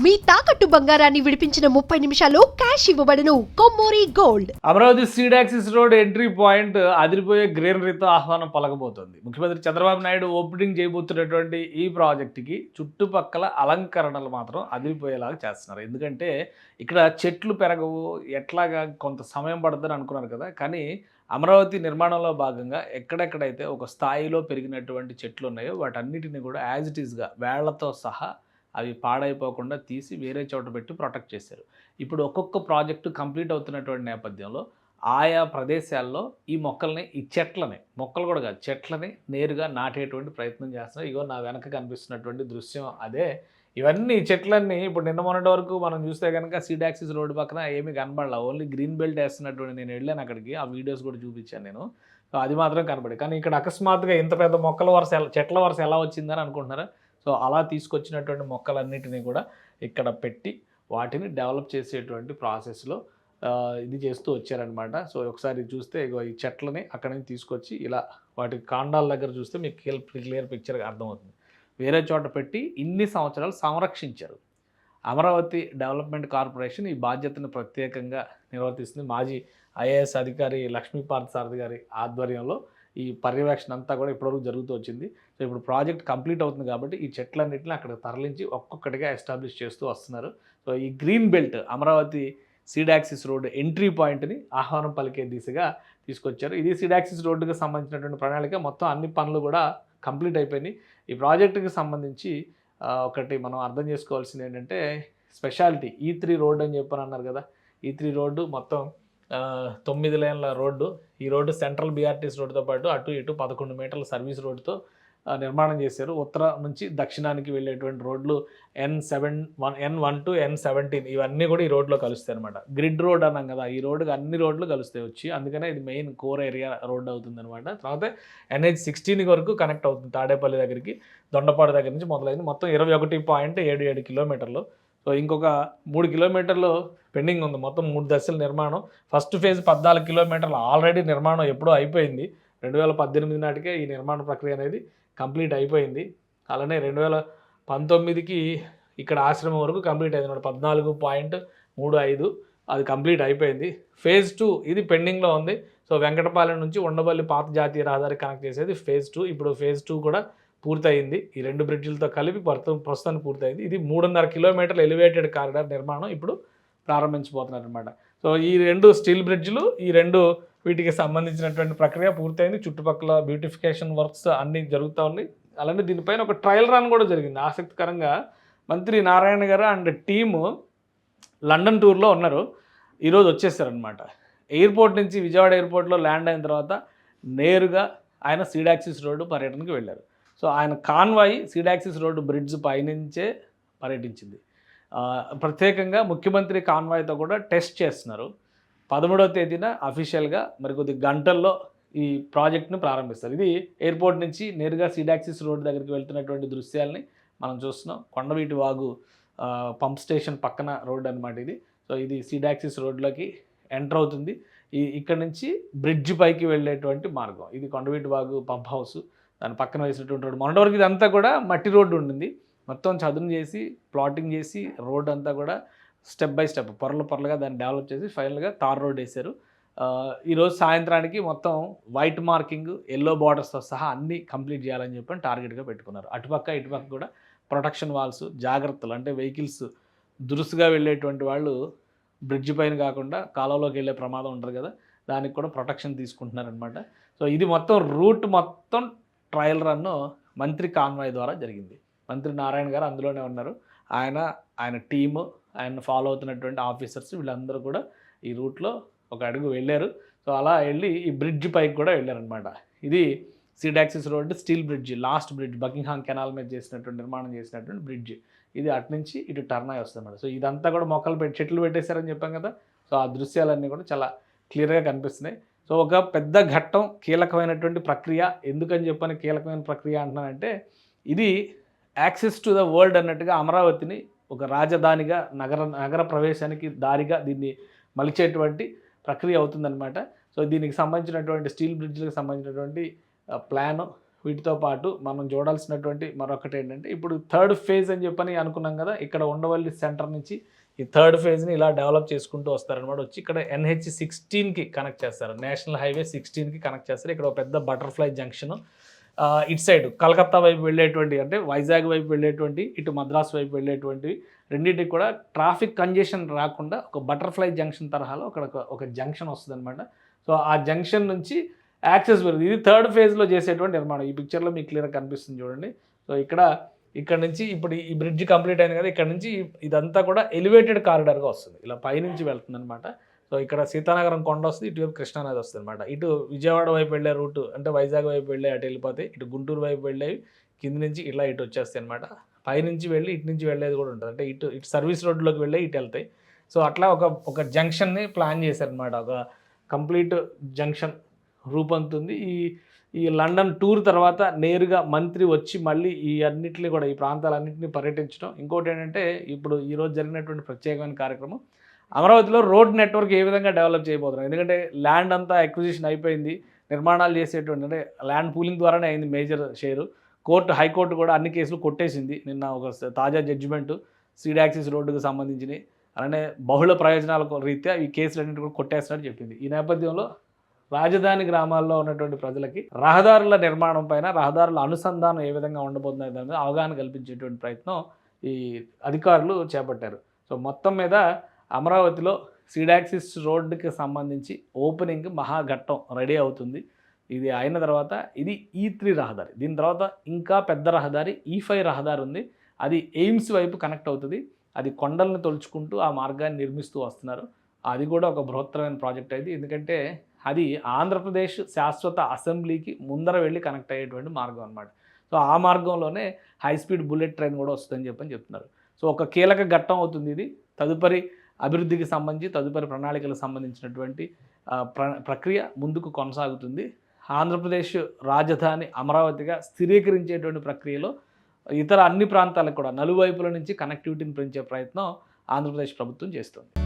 మీ తాకట్టు బంగారాన్ని విడిపించిన 30 నిమిషాల్లో క్యాష్ ఇవ్వబడును. Kommuri gold. Amaravati సీడాక్సిస్ road entry point అదిరిపోయే గ్రీనరీతో ఆహ్వానం పలకబోతోంది. ముఖ్యమంత్రి చంద్రబాబు నాయుడు ఓపెనింగ్ చేయబోతున్నటువంటి ఈ ప్రాజెక్టుకి చుట్టుపక్కల అలంకరణలు మాత్రం అదిరిపోయేలాగా చేస్తున్నారు. ఎందుకంటే ఇక్కడ చెట్లు పెరగవు, ఎట్లాగా కొంత సమయం పడుతుందని అనుకున్నారు కదా. కానీ అమరావతి నిర్మాణంలో భాగంగా ఎక్కడెక్కడైతే ఒక స్థాయిలో పెరిగినటువంటి చెట్లు ఉన్నాయో వాటన్నిటిని కూడా యాజ్ ఇట్ ఈస్గా వేళ్లతో సహా అవి పాడైపోకుండా తీసి వేరే చోట పెట్టి ప్రొటెక్ట్ చేశారు. ఇప్పుడు ఒక్కొక్క ప్రాజెక్టు కంప్లీట్ అవుతున్నటువంటి నేపథ్యంలో ఆయా ప్రదేశాల్లో ఈ మొక్కల్ని, ఈ చెట్లని, మొక్కలు కూడా కాదు చెట్లని నేరుగా నాటేటువంటి ప్రయత్నం చేస్తున్నారు. ఇగో నా వెనక కనిపిస్తున్నటువంటి దృశ్యం అదే. ఇవన్నీ చెట్లన్నీ ఇప్పుడు నిన్న మొన్నటి వరకు మనం చూస్తే కనుక సీడాక్సిస్ రోడ్డు పక్కన ఏమీ కనబడలా, ఓన్లీ గ్రీన్ బెల్ట్ వేస్తున్నటువంటి నేను వెళ్ళాను అక్కడికి, ఆ వీడియోస్ కూడా చూపించాను నేను. సో అది మాత్రం కనబడి, కానీ ఇక్కడ అకస్మాత్తుగా ఇంత పెద్ద మొక్కల వరుస చెట్ల వరుస ఎలా వచ్చిందని అనుకుంటున్నారా? సో అలా తీసుకొచ్చినటువంటి మొక్కలన్నిటినీ కూడా ఇక్కడ పెట్టి వాటిని డెవలప్ చేసేటువంటి ప్రాసెస్లో ఇది చేస్తూ వచ్చారనమాట. సో ఒకసారి చూస్తే ఇగో ఈ చెట్లని అక్కడి నుంచి తీసుకొచ్చి ఇలా వాటి కాండాల దగ్గర చూస్తే మీకు క్లియర్ పిక్చర్గా అర్థమవుతుంది. వేరే చోట పెట్టి ఇన్ని సంవత్సరాలు సంరక్షించారు. అమరావతి డెవలప్మెంట్ కార్పొరేషన్ ఈ బాధ్యతను ప్రత్యేకంగా నిర్వర్తిస్తుంది. మాజీ ఐఏఎస్ అధికారి లక్ష్మీపార్త్ సారథి గారి ఆధ్వర్యంలో ఈ పర్యవేక్షణ అంతా కూడా ఇప్పటివరకు జరుగుతూ వచ్చింది. సో ఇప్పుడు ప్రాజెక్ట్ కంప్లీట్ అవుతుంది కాబట్టి ఈ చెట్లన్నింటినీ అక్కడికి తరలించి ఒక్కొక్కటిగా ఎస్టాబ్లిష్ చేస్తూ వస్తున్నారు. సో ఈ green belt Amaravati సీడాక్సిస్ road entry పాయింట్ని ఆహ్వానం పలికే దిశగా తీసుకొచ్చారు. ఇది సీడాక్సిస్ రోడ్డుకి సంబంధించినటువంటి ప్రణాళిక. మొత్తం అన్ని పనులు కూడా కంప్లీట్ అయిపోయినాయి. ఈ ప్రాజెక్టుకి సంబంధించి ఒకటి మనం అర్థం చేసుకోవాల్సింది ఏంటంటే స్పెషాలిటీ E3 రోడ్డు అని చెప్పని అన్నారు కదా. E3 రోడ్డు మొత్తం 9 లేన్ల రోడ్డు. ఈ రోడ్డు సెంట్రల్ BRTS రోడ్డుతో పాటు అటు ఇటు 11 మీటర్ల సర్వీస్ రోడ్డుతో నిర్మాణం చేశారు. ఉత్తర నుంచి దక్షిణానికి వెళ్ళేటువంటి రోడ్లు N1 to N17 ఇవన్నీ కూడా ఈ రోడ్లో కలుస్తాయి అనమాట. గ్రిడ్ రోడ్ అన్నాం కదా, ఈ రోడ్డుకి అన్ని రోడ్లు కలుస్తాయి వచ్చి, అందుకనే ఇది మెయిన్ కోర్ ఏరియా రోడ్ అవుతుంది అనమాట. తర్వాత NH16 వరకు కనెక్ట్ అవుతుంది. తాడేపల్లి దగ్గరికి, దొండపాడు దగ్గర నుంచి మొదలైంది. మొత్తం 21.77 కిలోమీటర్లు. సో ఇంకొక 3 కిలోమీటర్లు పెండింగ్ ఉంది. మొత్తం 3 దశల నిర్మాణం. ఫస్ట్ ఫేజ్ 14 కిలోమీటర్లు ఆల్రెడీ నిర్మాణం ఎప్పుడో అయిపోయింది. 2018 నాటికే ఈ నిర్మాణ ప్రక్రియ అనేది కంప్లీట్ అయిపోయింది. అలానే 2019కి ఇక్కడ ఆశ్రమం వరకు కంప్లీట్ అయింది. 14.35 అది కంప్లీట్ అయిపోయింది. ఫేజ్ 2 ఇది పెండింగ్లో ఉంది. సో వెంకటపాలెం నుంచి ఉండవల్లి పాత జాతీయ రహదారి కనెక్ట్ చేసేది ఫేజ్ 2. ఇప్పుడు ఫేజ్ 2 కూడా పూర్తయింది. ఈ 2 బ్రిడ్జిలతో కలిపి ప్రస్తుతానికి పూర్తయింది. ఇది 3.5 కిలోమీటర్ల ఎలివేటెడ్ కారిడార్ నిర్మాణం ఇప్పుడు ప్రారంభించబోతున్నారు అనమాట. సో ఈ 2 స్టీల్ బ్రిడ్జ్లు, ఈ 2 వీటికి సంబంధించినటువంటి ప్రక్రియ పూర్తయింది. చుట్టుపక్కల బ్యూటిఫికేషన్ వర్క్స్ అన్నీ జరుగుతూ ఉన్నాయి. అలానే దీనిపైన ఒక ట్రయల్ రన్ కూడా జరిగింది. ఆసక్తికరంగా మంత్రి నారాయణ గారు అండ్ టీము లండన్ టూర్లో ఉన్నారు. ఈరోజు వచ్చేసారనమాట. ఎయిర్పోర్ట్ నుంచి, విజయవాడ ఎయిర్పోర్ట్లో ల్యాండ్ అయిన తర్వాత నేరుగా ఆయన సీడాక్సిస్ రోడ్డు పర్యటనకు వెళ్ళారు. సో ఆయన కాన్వాయ్ సీడాక్సిస్ రోడ్డు బ్రిడ్జ్ పైనుంచే పర్యటించింది. ప్రత్యేకంగా ముఖ్యమంత్రి కాన్వాయ్తో కూడా టెస్ట్ చేస్తున్నారు. 13వ తేదీన అఫీషియల్గా మరికొద్ది గంటల్లో ఈ ప్రాజెక్ట్ను ప్రారంభిస్తారు. ఇది ఎయిర్పోర్ట్ నుంచి నేరుగా సీడాక్సిస్ రోడ్డు దగ్గరికి వెళ్తున్నటువంటి దృశ్యాలని మనం చూస్తున్నాం. కొండవీటి వాగు పంప్ స్టేషన్ పక్కన రోడ్డు అనమాట ఇది. సో ఇది సీడాక్సిస్ రోడ్లోకి ఎంటర్ అవుతుంది. ఇక్కడ నుంచి బ్రిడ్జ్ పైకి వెళ్ళేటువంటి మార్గం ఇది. కొండవీటి వాగు పంప్ హౌస్ దాని పక్కన వేసినటువంటి రోడ్డు. మొన్నటి వరకు ఇదంతా కూడా మట్టి రోడ్డు ఉండింది. మొత్తం చదును చేసి ప్లాటింగ్ చేసి రోడ్డు అంతా కూడా స్టెప్ బై స్టెప్ పొరలుగా దాన్ని డెవలప్ చేసి ఫైనల్గా తార్ రోడ్ వేశారు. ఈరోజు సాయంత్రానికి మొత్తం వైట్ మార్కింగ్, ఎల్లో బార్డర్స్తో సహా అన్నీ కంప్లీట్ చేయాలని చెప్పి టార్గెట్గా పెట్టుకున్నారు. అటుపక్క ఇటుపక్క కూడా ప్రొటెక్షన్ వాల్స్, జాగ్రత్తలు, అంటే వెహికల్స్ దురుసుగా వెళ్ళేటువంటి వాళ్ళు బ్రిడ్జ్ పైన కాకుండా కాలువలోకి వెళ్ళే ప్రమాదం ఉంటుంది కదా, దానికి కూడా ప్రొటెక్షన్ తీసుకుంటున్నారనమాట. సో ఇది మొత్తం రూట్ మొత్తం ట్రయల్ రన్ మంత్రి కాన్వాయ్ ద్వారా జరిగింది. మంత్రి నారాయణ గారు అందులోనే ఉన్నారు. ఆయన టీము, ఆయన ఫాలో అవుతున్నటువంటి ఆఫీసర్స్ వీళ్ళందరూ కూడా ఈ రూట్లో ఒక అడుగు వెళ్ళారు. సో అలా వెళ్ళి ఈ బ్రిడ్జ్ పైకి కూడా వెళ్ళారనమాట. ఇది సీడాక్సిస్ road steel bridge, last bridge, Buckingham canal మీద నిర్మాణం చేసినటువంటి బ్రిడ్జ్. ఇది అటు నుంచి ఇటు టర్న్ అయి వస్తుంది అన్నమాట. సో ఇదంతా కూడా చెట్లు పెట్టేశారని చెప్పాం కదా. సో ఆ దృశ్యాలన్నీ కూడా చాలా క్లియర్గా కనిపిస్తున్నాయి. సో ఒక పెద్ద ఘట్టం, కీలకమైనటువంటి ప్రక్రియ. ఎందుకని చెప్పని కీలకమైన ప్రక్రియ అంటున్నానంటే ఇది యాక్సెస్ టు ద వరల్డ్ అన్నట్టుగా అమరావతిని ఒక రాజధానిగా, నగర ప్రవేశానికి దారిగా దీన్ని మలిచేటువంటి ప్రక్రియ అవుతుందన్నమాట. సో దీనికి సంబంధించినటువంటి స్టీల్ బ్రిడ్జ్లకు సంబంధించినటువంటి ప్లాను వీటితో పాటు మనం చూడాల్సినటువంటి మరొకటి ఏంటంటే ఇప్పుడు థర్డ్ ఫేజ్ అని చెప్పని అనుకున్నాం కదా, ఇక్కడ ఉండవల్లి సెంటర్ నుంచి ఈ థర్డ్ ఫేజ్ని ఇలా డెవలప్ చేసుకుంటూ వస్తారనమాట. వచ్చి ఇక్కడ NH16కి కనెక్ట్ చేస్తారు, నేషనల్ హైవే 16కి కనెక్ట్ చేస్తారు. ఇక్కడ ఒక పెద్ద బటర్ఫ్లై జంక్షన్, ఇటు సైడ్ కలకత్తా వైపు వెళ్ళేటువంటి అంటే వైజాగ్ వైపు వెళ్ళేటువంటి, ఇటు మద్రాస్ వైపు వెళ్ళేటువంటివి రెండింటికి కూడా ట్రాఫిక్ కంజెషన్ రాకుండా ఒక బటర్ఫ్లై జంక్షన్ తరహాలో ఒక జంక్షన్ వస్తుంది అనమాట. సో ఆ జంక్షన్ నుంచి యాక్సెస్ పెరుగుతుంది. ఇది థర్డ్ ఫేజ్లో చేసేటువంటి నిర్మాణం. ఈ పిక్చర్లో మీకు క్లియర్గా కనిపిస్తుంది చూడండి. సో ఇక్కడ నుంచి ఇప్పుడు ఈ బ్రిడ్జ్ కంప్లీట్ అయింది కదా, ఇక్కడ నుంచి ఇదంతా కూడా ఎలివేటెడ్ కారిడార్గా వస్తుంది, ఇలా పైనుంచి వెళ్తుంది అనమాట. సో ఇక్కడ సీతానగరం కొండ వస్తుంది, ఇటువైపు కృష్ణానది వస్తుంది అనమాట. ఇటు విజయవాడ వైపు వెళ్ళే రూటు అంటే వైజాగ్ వైపు వెళ్ళే అటు వెళ్ళిపోతాయి, ఇటు గుంటూరు వైపు వెళ్ళేవి కింద నుంచి ఇలా ఇటు వచ్చేస్తాయి అనమాట. పైనుంచి వెళ్ళి ఇటు నుంచి వెళ్ళేది కూడా ఉంటుంది, అంటే ఇటు సర్వీస్ రోడ్లోకి వెళ్ళి ఇటు వెళ్తాయి. సో అట్లా ఒక జంక్షన్ని ప్లాన్ చేశారనమాట, ఒక కంప్లీట్ జంక్షన్ రూపొందుతుంది. ఈ లండన్ టూర్ తర్వాత నేరుగా మంత్రి వచ్చి మళ్ళీ ఈ అన్నింటినీ కూడా ఈ ప్రాంతాలన్నింటినీ పర్యటించడం. ఇంకోటి ఏంటంటే ఇప్పుడు ఈరోజు జరిగినటువంటి ప్రత్యేకమైన కార్యక్రమం, అమరావతిలో రోడ్ నెట్వర్క్ ఏ విధంగా డెవలప్ చేయబోతున్నారు. ఎందుకంటే ల్యాండ్ అంతా అక్విజిషన్ అయిపోయింది, నిర్మాణాలు చేసేటువంటి అంటే ల్యాండ్ పూలింగ్ ద్వారానే అయింది మేజర్ షేరు. హైకోర్టు కూడా అన్ని కేసులు కొట్టేసింది. నిన్న ఒక తాజా జడ్జిమెంటు సీడాక్సిస్ రోడ్డుకు సంబంధించినవి అలానే బహుళ ప్రయోజనాల రీత్యా ఈ కేసులన్నింటి కూడా కొట్టేస్తున్నట్టు చెప్పింది. ఈ నేపథ్యంలో రాజధాని గ్రామాల్లో ఉన్నటువంటి ప్రజలకి రహదారుల నిర్మాణం పైన, రహదారుల అనుసంధానం ఏ విధంగా ఉండబోతుంది దాని మీద అవగాహన కల్పించేటువంటి ప్రయత్నం ఈ అధికారులు చేపట్టారు. సో మొత్తం మీద అమరావతిలో సీడాక్సిస్ రోడ్డుకి సంబంధించి ఓపెనింగ్ మహాఘట్టం రెడీ అవుతుంది. ఇది అయిన తర్వాత ఇది E3 రహదారి, దీని తర్వాత ఇంకా పెద్ద రహదారి E5 రహదారి ఉంది. అది ఎయిమ్స్ వైపు కనెక్ట్ అవుతుంది. అది కొండలను తొలుచుకుంటూ ఆ మార్గాన్ని నిర్మిస్తూ వస్తున్నారు. అది కూడా ఒక బృహత్తరమైన ప్రాజెక్ట్ అయింది, ఎందుకంటే అది ఆంధ్రప్రదేశ్ శాశ్వత అసెంబ్లీకి ముందర వెళ్ళి కనెక్ట్ అయ్యేటువంటి మార్గం అనమాట. సో ఆ మార్గంలోనే హై స్పీడ్ బుల్లెట్ ట్రైన్ కూడా వస్తుందని చెప్తున్నారు. సో ఒక కీలక ఘట్టం అవుతుంది ఇది. తదుపరి అభివృద్ధికి సంబంధించి తదుపరి ప్రణాళికలకు సంబంధించినటువంటి ప్రక్రియ ముందుకు కొనసాగుతుంది. ఆంధ్రప్రదేశ్ రాజధాని అమరావతిగా స్థిరీకరించేటువంటి ప్రక్రియలో ఇతర అన్ని ప్రాంతాలకు కూడా నలువైపుల నుంచి కనెక్టివిటీని పెంచే ప్రయత్నం ఆంధ్రప్రదేశ్ ప్రభుత్వం చేస్తుంది.